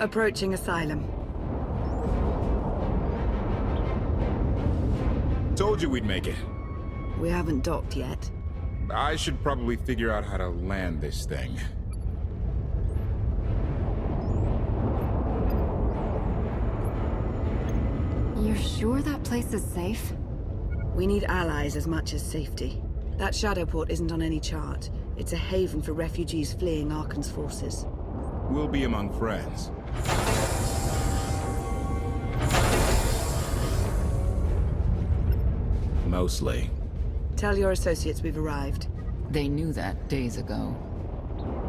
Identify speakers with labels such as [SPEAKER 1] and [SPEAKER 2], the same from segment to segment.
[SPEAKER 1] Approaching Asylum.
[SPEAKER 2] Told you we'd make it.
[SPEAKER 1] We haven't docked yet.
[SPEAKER 2] I should probably figure out how to land this thing.
[SPEAKER 3] You're sure that place is safe?
[SPEAKER 1] We need allies as much as safety. That Shadowport isn't on any chart. It's a haven for refugees fleeing Arkan's forces.
[SPEAKER 2] We'll be among friends. Mostly.
[SPEAKER 1] Tell your associates we've arrived.
[SPEAKER 4] They knew that days ago.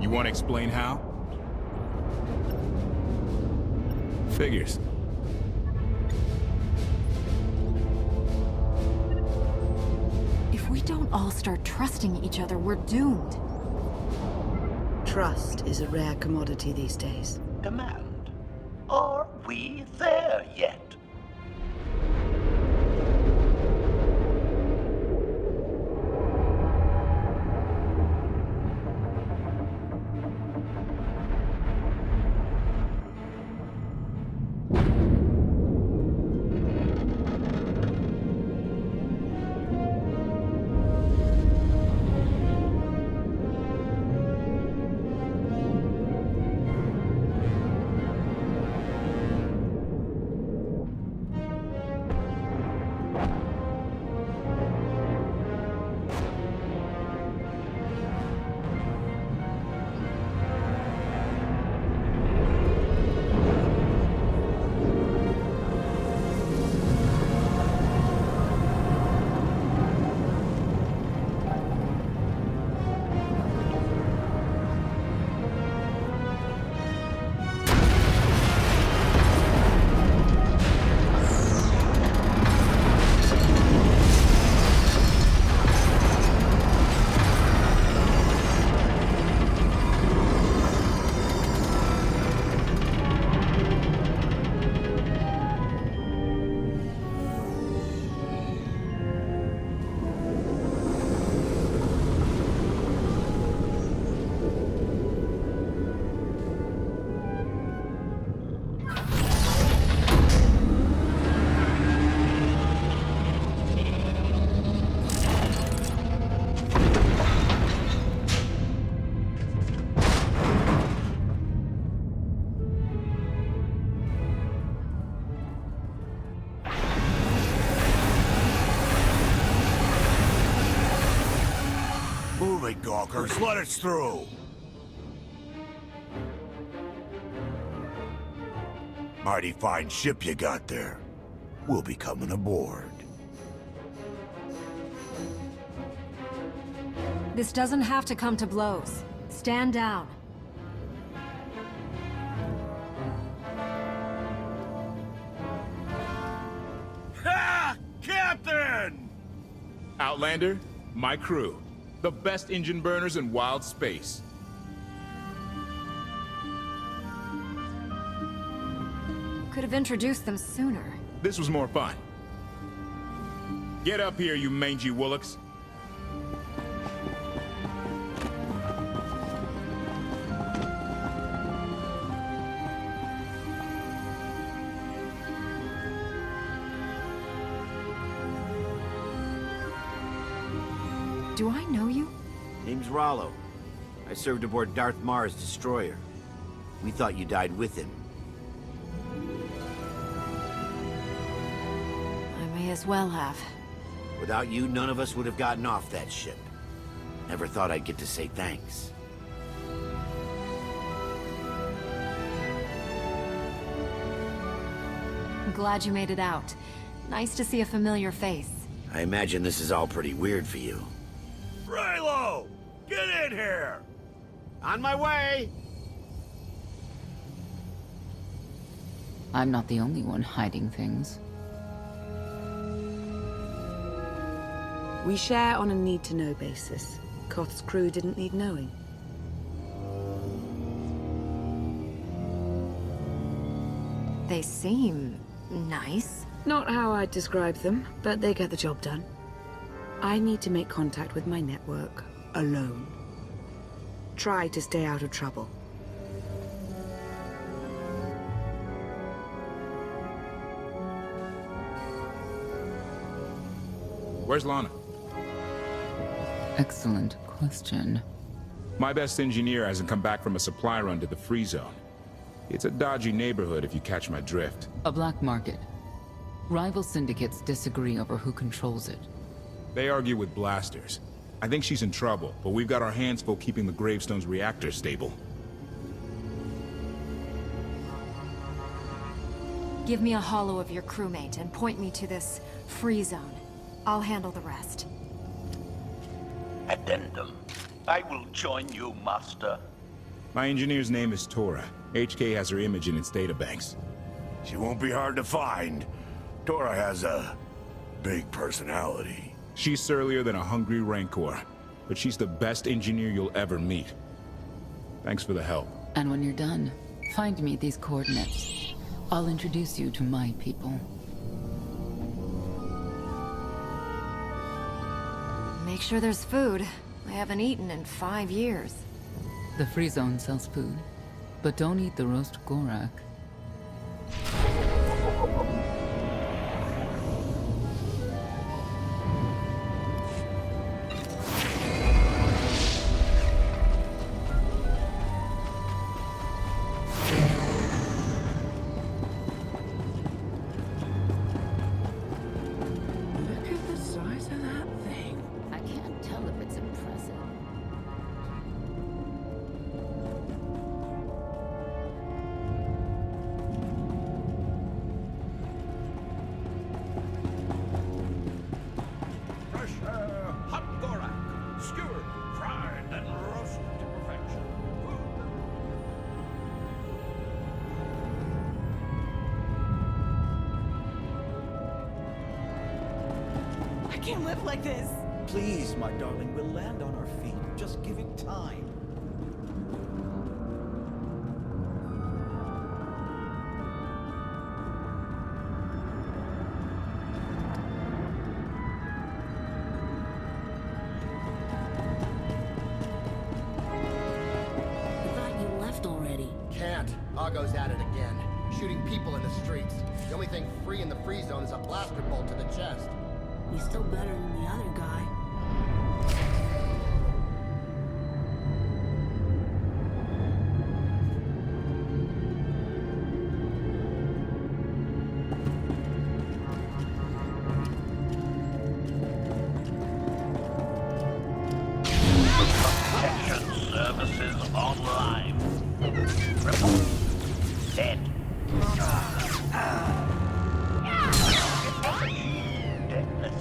[SPEAKER 2] You want to explain how? Figures.
[SPEAKER 3] If we don't all start trusting each other, we're doomed.
[SPEAKER 1] Trust is a rare commodity these days.
[SPEAKER 5] Command. Are we there yet?
[SPEAKER 6] Move it, gawkers. Let us through. Mighty fine ship you got there. We'll be coming aboard.
[SPEAKER 3] This doesn't have to come to blows. Stand down.
[SPEAKER 6] Ha! Captain!
[SPEAKER 2] Outlander, my crew. The best engine burners in wild space.
[SPEAKER 3] Could have introduced them sooner.
[SPEAKER 2] This was more fun. Get up here, you mangy woolocks.
[SPEAKER 3] Do I know you?
[SPEAKER 7] Name's Rollo. I served aboard Darth Marr's destroyer. We thought you died with him.
[SPEAKER 3] I may as well have.
[SPEAKER 7] Without you, none of us would have gotten off that ship. Never thought I'd get to say thanks.
[SPEAKER 3] I'm glad you made it out. Nice to see a familiar face.
[SPEAKER 7] I imagine this is all pretty weird for you.
[SPEAKER 6] Raylo! Get in here!
[SPEAKER 7] On my way!
[SPEAKER 4] I'm not the only one hiding things.
[SPEAKER 1] We share on a need-to-know basis. Koth's crew didn't need knowing.
[SPEAKER 3] They seem nice.
[SPEAKER 1] Not how I'd describe them, but they get the job done. I need to make contact with my network, alone. Try to stay out of trouble.
[SPEAKER 2] Where's Lana?
[SPEAKER 4] Excellent question.
[SPEAKER 2] My best engineer hasn't come back from a supply run to the free zone. It's a dodgy neighborhood if you catch my drift.
[SPEAKER 4] A black market. Rival syndicates disagree over who controls it.
[SPEAKER 2] They argue with blasters. I think she's in trouble, but we've got our hands full keeping the Gravestone's reactor stable.
[SPEAKER 3] Give me a holo of your crewmate and point me to this free zone. I'll handle the rest.
[SPEAKER 5] Addendum. I will join you, Master.
[SPEAKER 2] My engineer's name is Tora. HK has her image in its databanks.
[SPEAKER 6] She won't be hard to find. Tora has a big personality.
[SPEAKER 2] She's surlier than a hungry rancor, but she's the best engineer you'll ever meet. Thanks for the help.
[SPEAKER 4] And when you're done, find me these coordinates. I'll introduce you to my people.
[SPEAKER 3] Make sure there's food. I haven't eaten in 5 years.
[SPEAKER 4] The free zone sells food, but don't eat the roast gorak.
[SPEAKER 1] Look at the size of that thing.
[SPEAKER 4] I can't tell if it's impressive.
[SPEAKER 5] Fresh hot gorak, skewered, fried, and roasted to perfection.
[SPEAKER 8] I can't live like this.
[SPEAKER 9] Please, my darling, we'll land on our feet. Just give it time.
[SPEAKER 8] I thought you left already.
[SPEAKER 10] Can't. Argo's at it again. Shooting people in the streets. The only thing free in the free zone is a blaster bolt to the chest.
[SPEAKER 8] He's still better than the other guy.
[SPEAKER 5] Protection services online. Report. Dead. Deadness.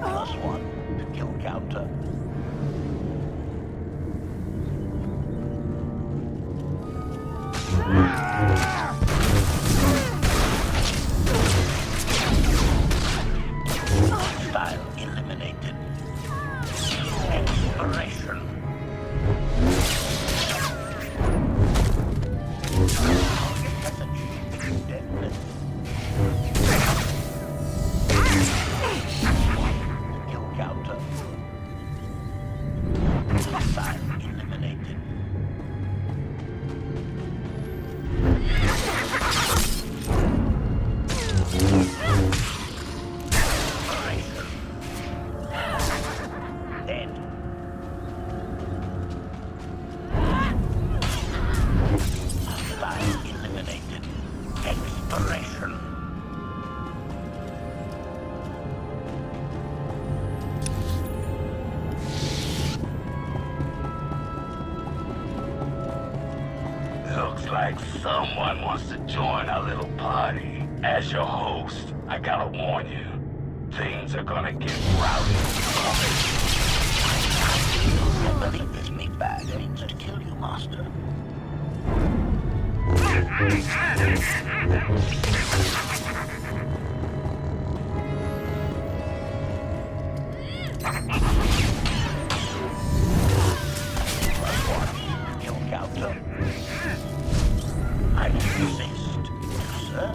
[SPEAKER 5] +1 to kill counter. Hostile eliminated. Exploration. Message. Deadness. Kill counter. Hostile eliminated. Exploration. Dead. Hostile eliminated. Exploration. Looks like someone wants to join our little party. As your host, I gotta warn you, things are gonna get rowdy. I believe this meatbag needs to kill you, Master. Kill counter. I resist, sir.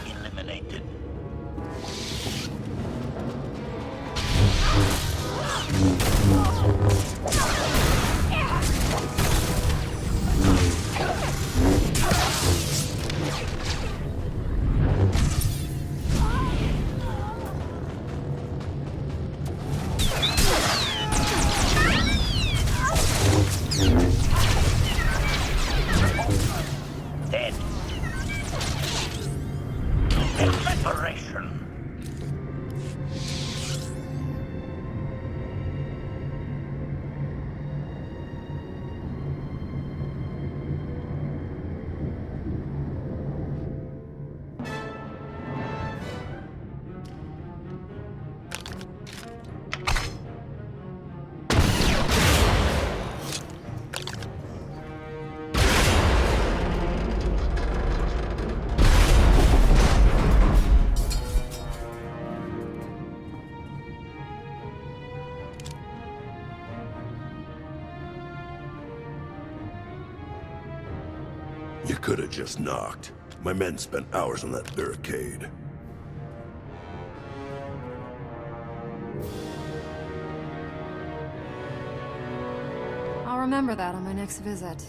[SPEAKER 5] Eliminated. Dead. Separation.
[SPEAKER 6] You could have just knocked. My men spent hours on that barricade.
[SPEAKER 3] I'll remember that on my next visit.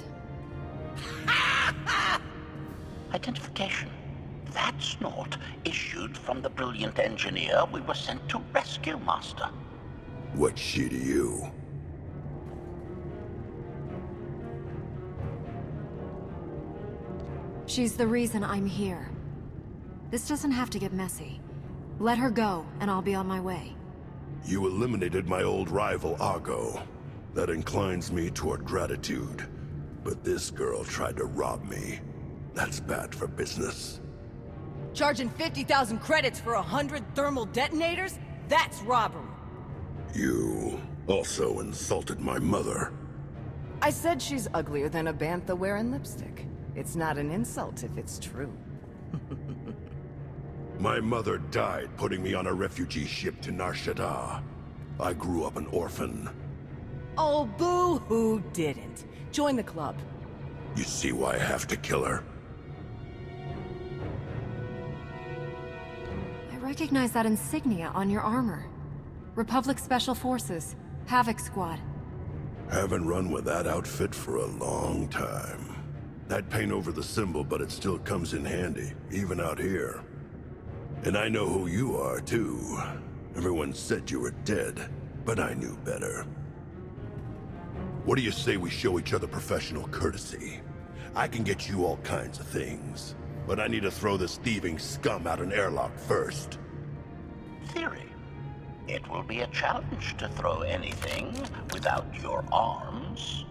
[SPEAKER 5] Identification. That's not issued from the brilliant engineer we were sent to rescue, Master.
[SPEAKER 6] What's she to you?
[SPEAKER 3] She's the reason I'm here. This doesn't have to get messy. Let her go, and I'll be on my way.
[SPEAKER 6] You eliminated my old rival, Argo. That inclines me toward gratitude. But this girl tried to rob me. That's bad for business.
[SPEAKER 11] Charging 50,000 credits for 100 thermal detonators? That's robbery.
[SPEAKER 6] You also insulted my mother.
[SPEAKER 11] I said she's uglier than a bantha wearing lipstick. It's not an insult if it's true.
[SPEAKER 6] My mother died putting me on a refugee ship to Nar Shaddaa. I grew up an orphan.
[SPEAKER 11] Oh, boo-hoo didn't. Join the club.
[SPEAKER 6] You see why I have to kill her?
[SPEAKER 3] I recognize that insignia on your armor. Republic Special Forces, Havoc Squad.
[SPEAKER 6] Haven't run with that outfit for a long time. I'd paint over the symbol, but it still comes in handy, even out here. And I know who you are, too. Everyone said you were dead, but I knew better. What do you say we show each other professional courtesy? I can get you all kinds of things, but I need to throw this thieving scum out an airlock first.
[SPEAKER 5] Theory. It will be a challenge to throw anything without your arms.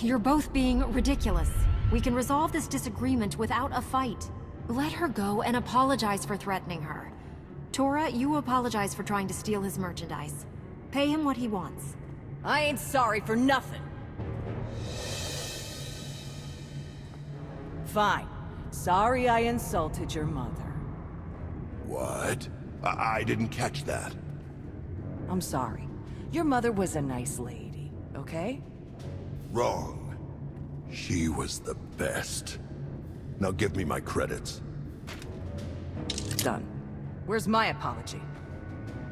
[SPEAKER 3] You're both being ridiculous. We can resolve this disagreement without a fight. Let her go and apologize for threatening her. Tora, you apologize for trying to steal his merchandise. Pay him what he wants.
[SPEAKER 11] I ain't sorry for nothing. Fine. Sorry I insulted your mother.
[SPEAKER 6] What? I didn't catch that.
[SPEAKER 11] I'm sorry. Your mother was a nice lady, okay?
[SPEAKER 6] Wrong. She was the best. Now give me my credits.
[SPEAKER 11] Done. Where's my apology?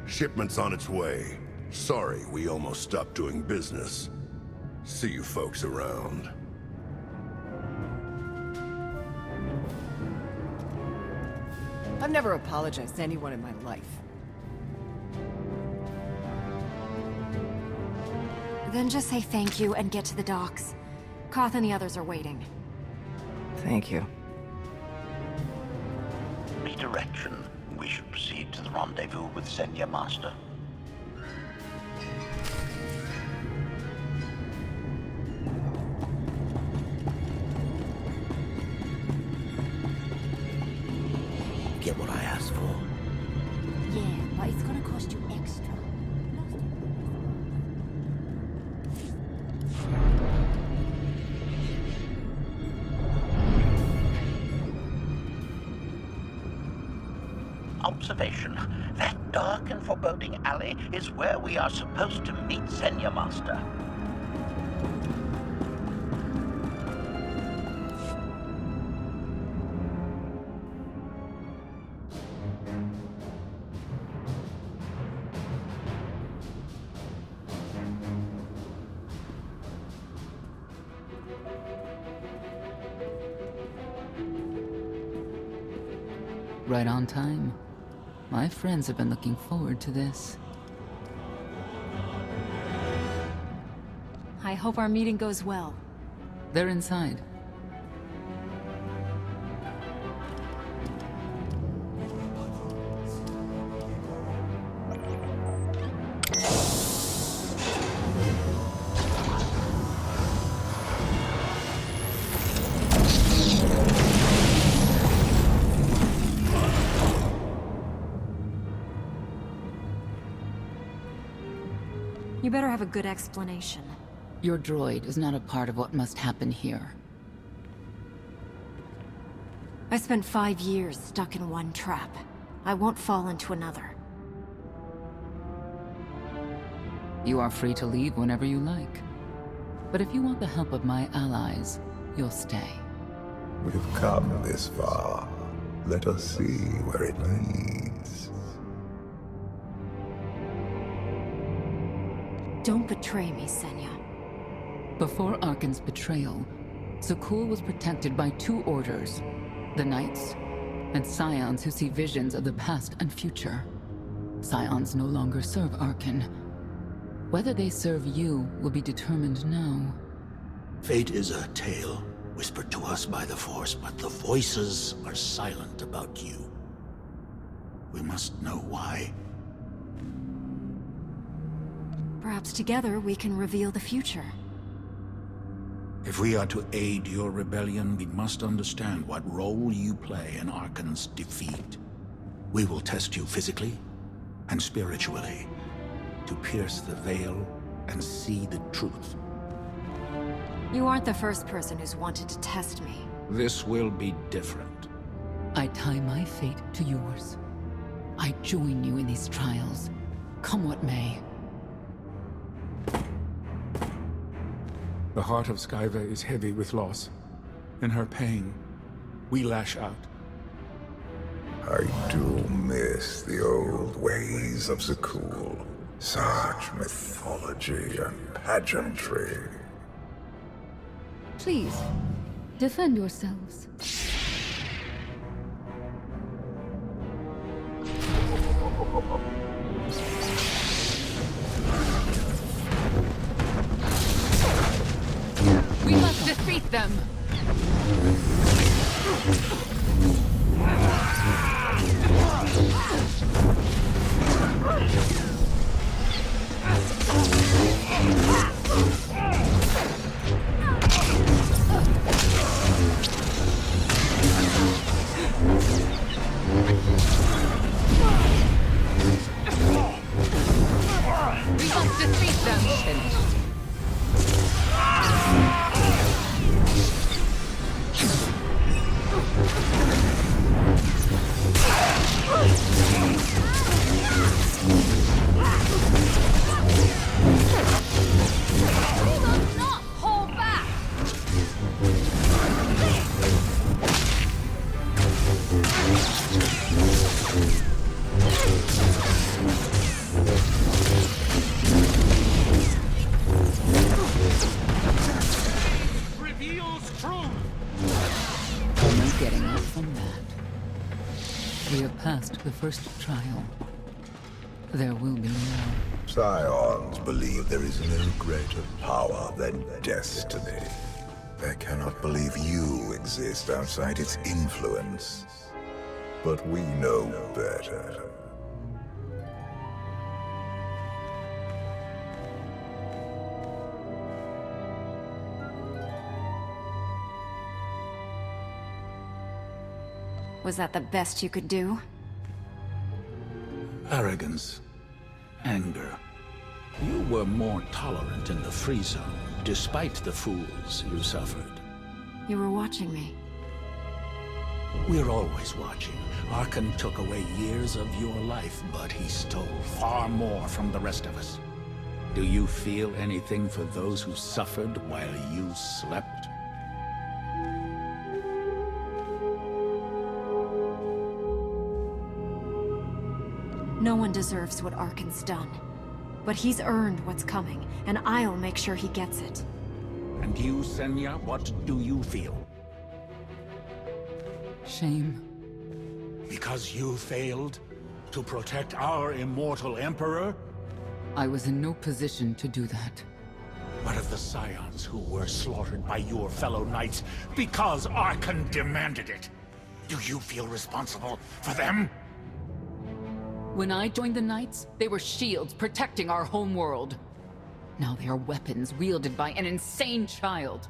[SPEAKER 6] Shipment's on its way. Sorry, we almost stopped doing business. See you folks around.
[SPEAKER 11] I've never apologized to anyone in my life.
[SPEAKER 3] Then just say thank you and get to the docks. Koth and the others are waiting.
[SPEAKER 11] Thank you.
[SPEAKER 5] Redirection. We should proceed to the rendezvous with Senya Master. get what I asked for.
[SPEAKER 8] Yeah, but it's gonna cost you extra.
[SPEAKER 12] Observation. That dark and foreboding alley is where we are supposed to meet Senya Master.
[SPEAKER 4] Right on time. My friends have been looking forward to this.
[SPEAKER 3] I hope our meeting goes well.
[SPEAKER 4] They're inside.
[SPEAKER 3] You better have a good explanation.
[SPEAKER 4] Your droid is not a part of what must happen here.
[SPEAKER 3] I spent 5 years stuck in one trap. I won't fall into another.
[SPEAKER 4] You are free to leave whenever you like. But if you want the help of my allies, you'll stay.
[SPEAKER 13] We've come this far. Let us see where it leads.
[SPEAKER 3] Don't betray me, Senya.
[SPEAKER 4] Before Arkan's betrayal, Zakul was protected by 2 orders. The Knights, and Scions who see visions of the past and future. Scions no longer serve Arkan. Whether they serve you will be determined now.
[SPEAKER 5] Fate is a tale whispered to us by the Force, but the voices are silent about you. We must know why.
[SPEAKER 3] Perhaps together we can reveal the future.
[SPEAKER 5] If we are to aid your rebellion, we must understand what role you play in Arkan's defeat. We will test you physically and spiritually to pierce the veil and see the truth.
[SPEAKER 3] You aren't the first person who's wanted to test me.
[SPEAKER 5] This will be different.
[SPEAKER 4] I tie my fate to yours. I join you in these trials, come what may.
[SPEAKER 14] The heart of Skyva is heavy with loss. In her pain, we lash out.
[SPEAKER 13] I do miss the old ways of Zakul. Such mythology and pageantry.
[SPEAKER 15] Please, defend yourselves.
[SPEAKER 4] We must defeat them! We must defeat them! The first trial. There will be more.
[SPEAKER 13] Scions believe there is no greater power than destiny. They cannot believe you exist outside its influence. But we know better.
[SPEAKER 3] Was that the best you could do?
[SPEAKER 5] Arrogance. Anger. You were more tolerant in the free zone, despite the fools you suffered.
[SPEAKER 3] You were watching me.
[SPEAKER 5] We're always watching. Arkan took away years of your life, but he stole far more from the rest of us. Do you feel anything for those who suffered while you slept?
[SPEAKER 3] No one deserves what Arkan's done. But he's earned what's coming, and I'll make sure he gets it.
[SPEAKER 5] And you, Senya, what do you feel?
[SPEAKER 4] Shame.
[SPEAKER 5] Because you failed to protect our immortal Emperor?
[SPEAKER 4] I was in no position to do that.
[SPEAKER 5] What of the Scions who were slaughtered by your fellow knights because Arkan demanded it? Do you feel responsible for them?
[SPEAKER 4] When I joined the Knights, they were shields protecting our homeworld. Now they are weapons wielded by an insane child.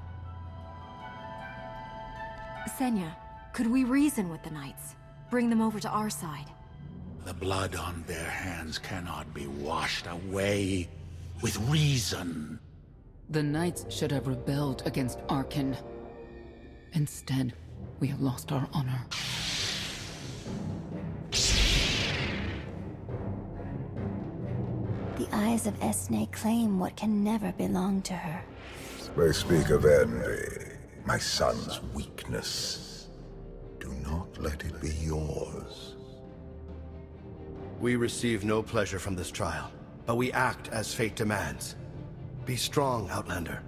[SPEAKER 3] Senya, could we reason with the Knights? Bring them over to our side.
[SPEAKER 5] The blood on their hands cannot be washed away with reason.
[SPEAKER 4] The Knights should have rebelled against Arkan. Instead, we have lost our honor.
[SPEAKER 16] The eyes of Esne claim what can never belong to her.
[SPEAKER 13] They speak of envy, my son's weakness. Do not let it be yours.
[SPEAKER 10] We receive no pleasure from this trial, but we act as fate demands. Be strong, Outlander.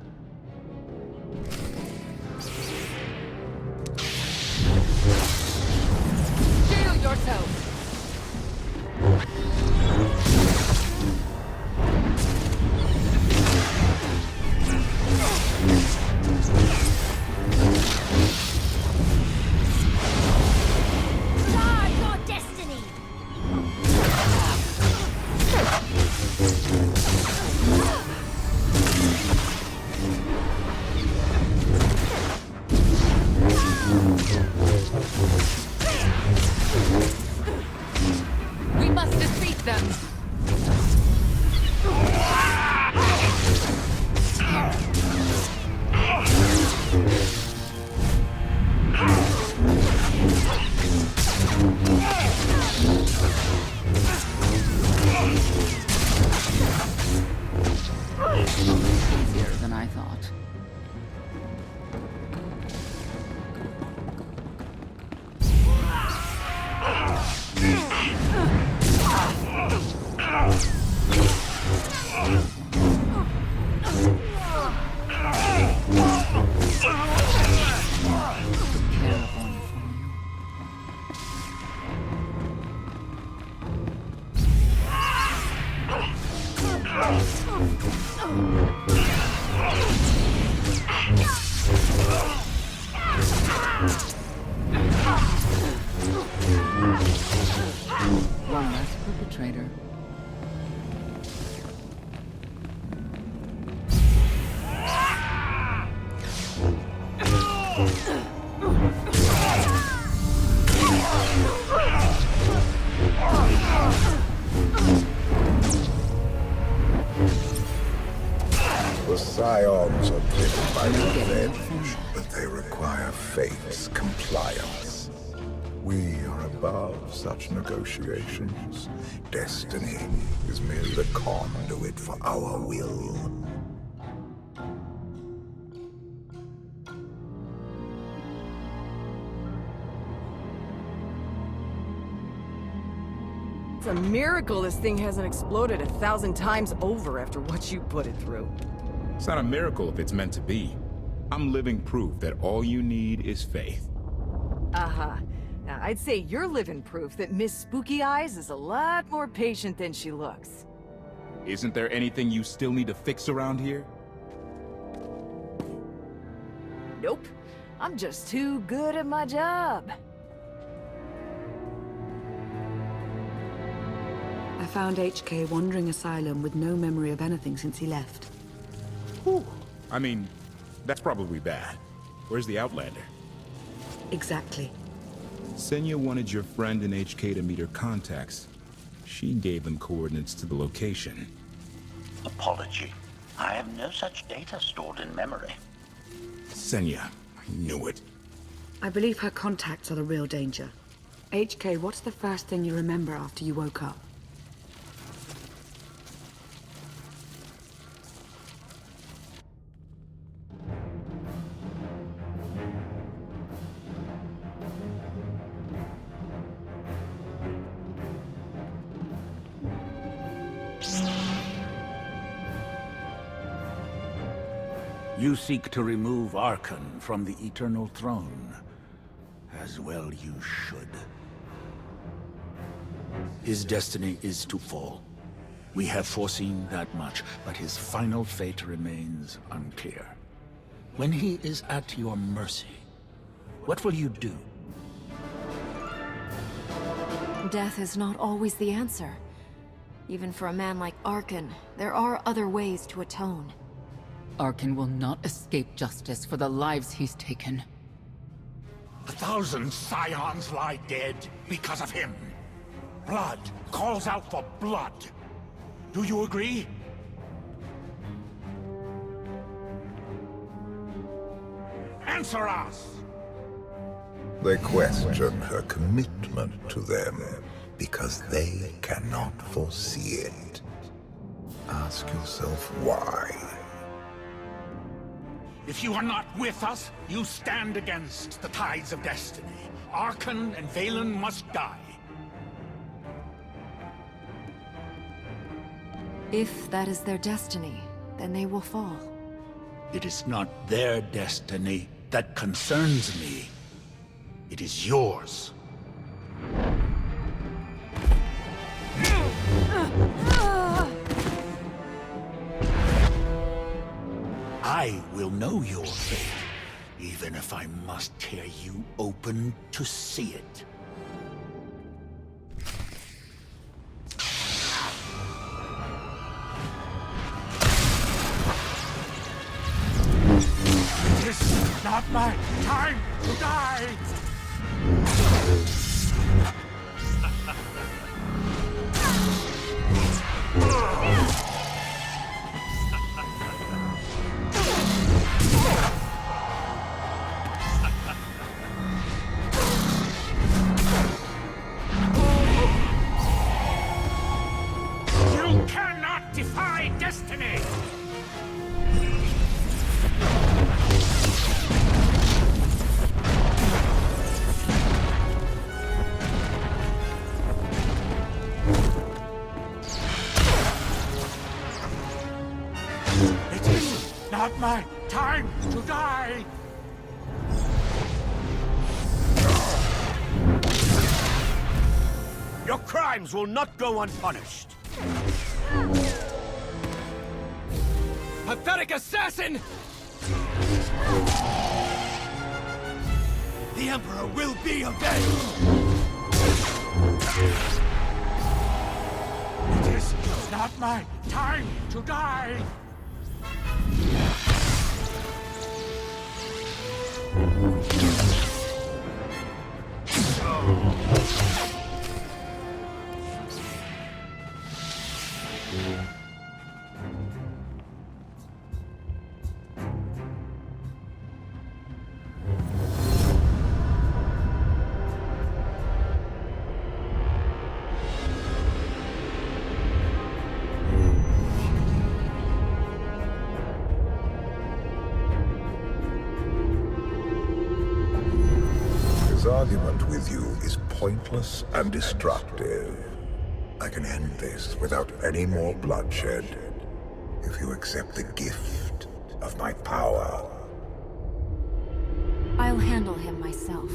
[SPEAKER 4] Shield yourself! We must defeat them! Easier than I thought. One less perpetrator.
[SPEAKER 13] The Scions are driven by revenge, but they require fate's compliance. We are above such negotiations. Destiny is merely the conduit for our will.
[SPEAKER 11] It's a miracle this thing hasn't exploded 1,000 times over after what you put it through.
[SPEAKER 2] It's not a miracle if it's meant to be. I'm living proof that all you need is faith.
[SPEAKER 11] Uh-huh. Now, I'd say you're living proof that Miss Spooky Eyes is a lot more patient than she looks.
[SPEAKER 2] Isn't there anything you still need to fix around here?
[SPEAKER 11] Nope. I'm just too good at my job.
[SPEAKER 1] I found HK wandering Asylum with no memory of anything since he left.
[SPEAKER 2] Whew. I mean, that's probably bad. Where's the Outlander?
[SPEAKER 1] Exactly.
[SPEAKER 2] Senya wanted your friend in HK to meet her contacts. She gave them coordinates to the location.
[SPEAKER 12] Apology. I have no such data stored in memory.
[SPEAKER 2] Senya, I knew it.
[SPEAKER 1] I believe her contacts are the real danger. HK, what's the first thing you remember after you woke up?
[SPEAKER 5] You seek to remove Arkan from the Eternal Throne. As well you should. His destiny is to fall. We have foreseen that much, but his final fate remains unclear. When he is at your mercy, what will you do?
[SPEAKER 3] Death is not always the answer. Even for a man like Arkan, there are other ways to atone.
[SPEAKER 4] Arkan will not escape justice for the lives he's taken.
[SPEAKER 5] 1,000 scions lie dead because of him. Blood calls out for blood. Do you agree? Answer us!
[SPEAKER 13] They question her commitment to them because they cannot foresee it. Ask yourself why.
[SPEAKER 5] If you are not with us, you stand against the tides of destiny. Arkan and Valen must die.
[SPEAKER 3] If that is their destiny, then they will fall.
[SPEAKER 5] It is not their destiny that concerns me. It is yours. I will know your fate, even if I must tear you open to see it. This is not my time to die! You cannot defy destiny! It is not my time to die! Your crimes will not go unpunished! Pathetic assassin! The Emperor will be avenged! It is not my time to die!
[SPEAKER 13] His argument with you is pointless and destructive. I can end this without any more bloodshed if you accept the gift of my power.
[SPEAKER 3] I'll handle him myself.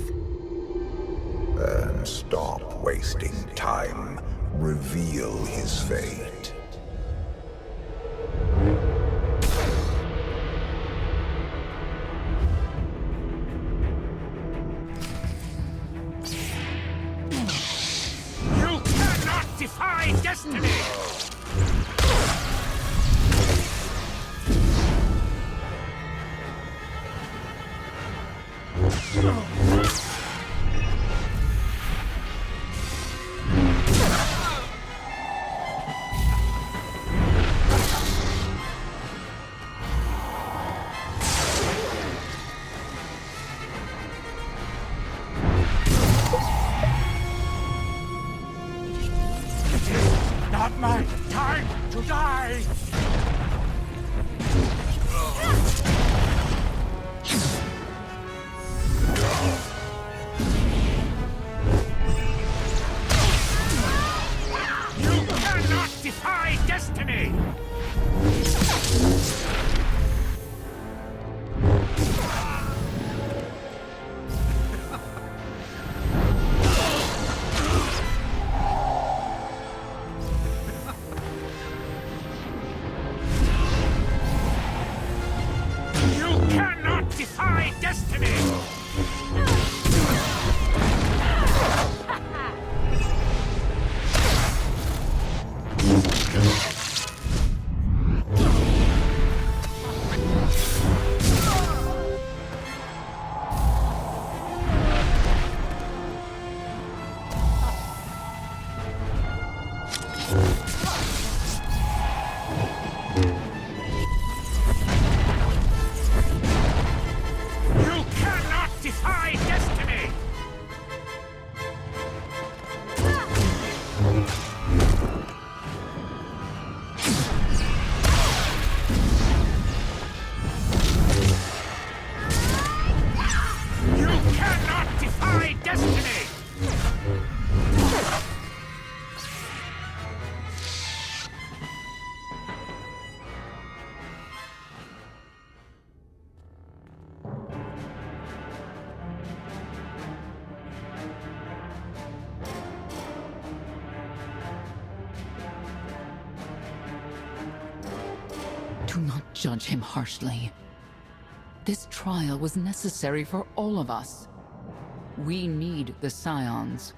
[SPEAKER 13] Then stop wasting time. Reveal his fate.
[SPEAKER 5] You cannot defy destiny!
[SPEAKER 12] You cannot defy destiny! You cannot defy destiny!
[SPEAKER 4] Do not judge him harshly. This trial was necessary for all of us. We need the Scions.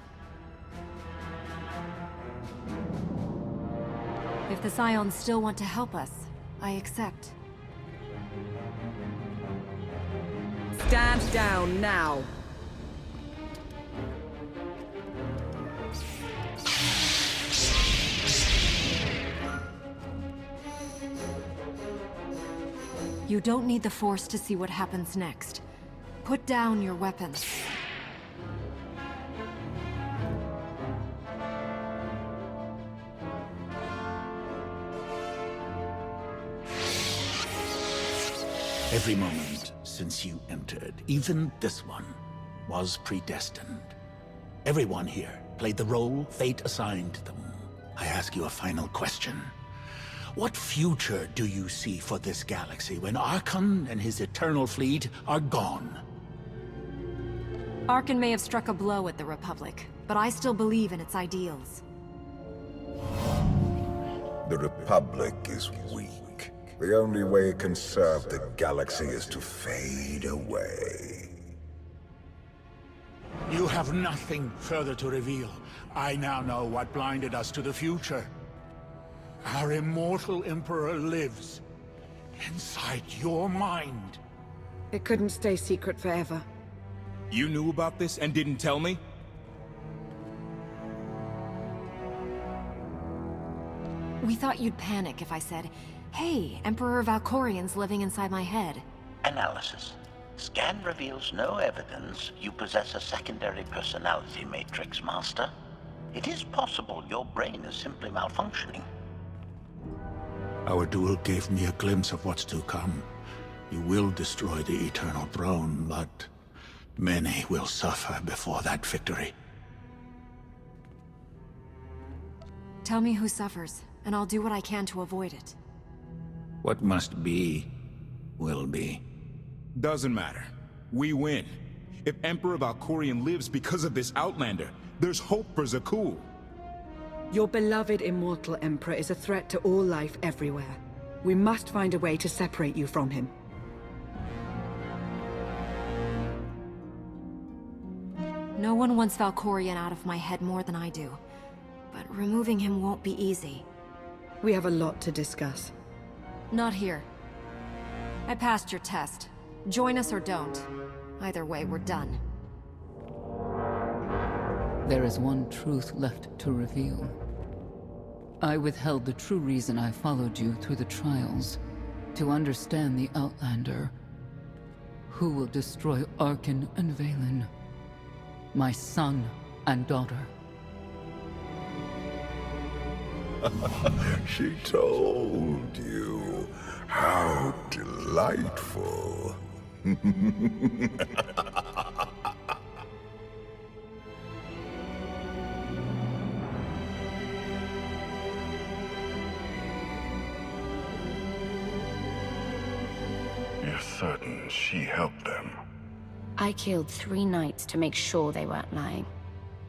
[SPEAKER 3] If the Scions still want to help us, I accept.
[SPEAKER 1] Stand down now.
[SPEAKER 3] You don't need the Force to see what happens next. Put down your weapons.
[SPEAKER 5] Every moment since you entered, even this one, was predestined. Everyone here played the role fate assigned them. I ask you a final question. What future do you see for this galaxy when Archon and his eternal fleet are gone?
[SPEAKER 3] Archon may have struck a blow at the Republic, but I still believe in its ideals.
[SPEAKER 13] The Republic is weak. The only way it can serve the galaxy is to fade away.
[SPEAKER 5] You have nothing further to reveal. I now know what blinded us to the future. Our immortal Emperor lives inside your mind.
[SPEAKER 1] It couldn't stay secret forever.
[SPEAKER 2] You knew about this and didn't tell me?
[SPEAKER 3] We thought you'd panic if I said, "Hey, Emperor Valkorian's living inside my head."
[SPEAKER 12] Analysis. Scan reveals no evidence you possess a secondary personality matrix, Master. It is possible your brain is simply malfunctioning.
[SPEAKER 5] Our duel gave me a glimpse of what's to come. You will destroy the Eternal Throne, but many will suffer before that victory.
[SPEAKER 3] Tell me who suffers, and I'll do what I can to avoid it.
[SPEAKER 5] What must be, will be.
[SPEAKER 2] Doesn't matter. We win. If Emperor Valkorian lives because of this Outlander, there's hope for Zakul.
[SPEAKER 1] Your beloved immortal Emperor is a threat to all life everywhere. We must find a way to separate you from him.
[SPEAKER 3] No one wants Valkorian out of my head more than I do. But removing him won't be easy.
[SPEAKER 1] We have a lot to discuss.
[SPEAKER 3] Not here. I passed your test. Join us or don't. Either way, we're done.
[SPEAKER 4] There is one truth left to reveal. I withheld the true reason I followed you through the trials. To understand the Outlander. Who will destroy Archon and Valen. My son and daughter.
[SPEAKER 13] She told you. How delightful.
[SPEAKER 6] You're certain she helped them?
[SPEAKER 17] I killed 3 knights to make sure they weren't lying.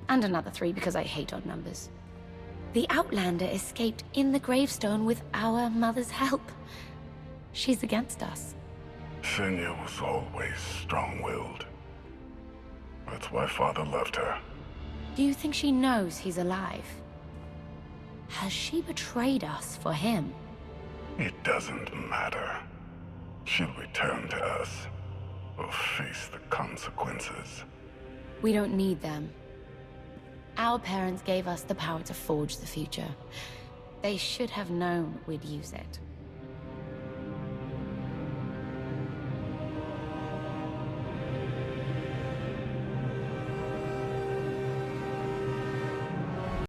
[SPEAKER 17] And another 3 because I hate odd numbers. The Outlander escaped in the Gravestone with our mother's help. She's against us.
[SPEAKER 6] Senya was always strong-willed. That's why Father left her.
[SPEAKER 17] Do you think she knows he's alive? Has she betrayed us for him?
[SPEAKER 6] It doesn't matter. She'll return to us. We'll face the consequences.
[SPEAKER 17] We don't need them. Our parents gave us the power to forge the future. They should have known we'd use it.